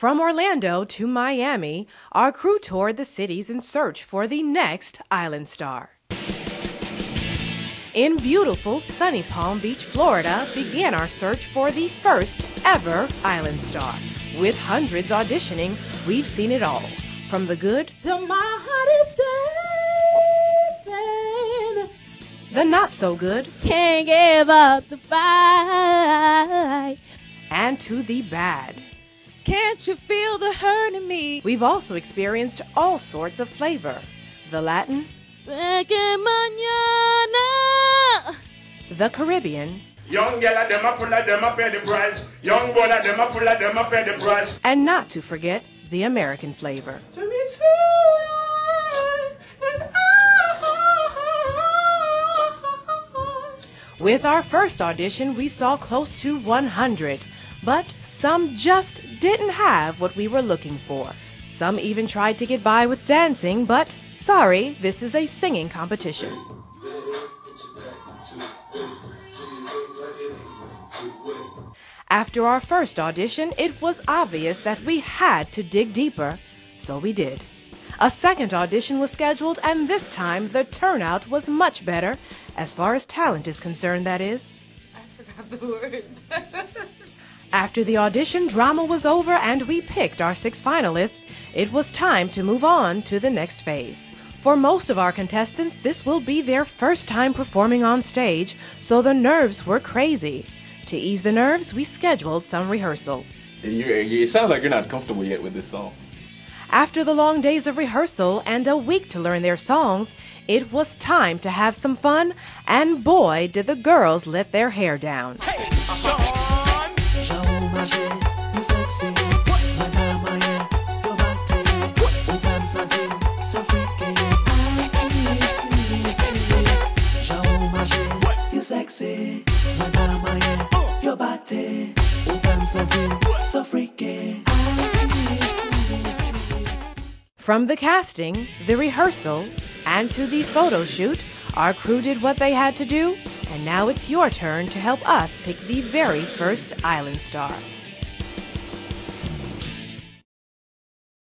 From Orlando to Miami, our crew toured the cities in search for the next island star. In beautiful sunny Palm Beach, Florida, began our search for the first ever island star. With hundreds auditioning, we've seen it all, from the good till my heart is saving, the not so good, can't give up the fight, and to the bad. Can't you feel the hurt in me? We've also experienced all sorts of flavor. The Latin, Sé que mañana, the Caribbean, young girl at them a full of them a pay the price. Young boy at them a full of them a pay the price. and not to forget the American flavor. To me too. With our first audition, we saw close to 100, but some just didn't have what we were looking for. Some even tried to get by with dancing, but sorry, this is a singing competition. After our first audition, it was obvious that we had to dig deeper, so we did. A second audition was scheduled, and this time the turnout was much better, as far as talent is concerned, that is. I forgot the words. After the audition, drama was over and we picked our 6 finalists. It was time to move on to the next phase. For most of our contestants, this will be their first time performing on stage, so the nerves were crazy. To ease the nerves, we scheduled some rehearsal. It sounds like you're not comfortable yet with this song. After the long days of rehearsal and a week to learn their songs, it was time to have some fun, and boy, did the girls let their hair down. From the casting, the rehearsal, and to the photo shoot, our crew did what they had to do, and now it's your turn to help us pick the very first island star.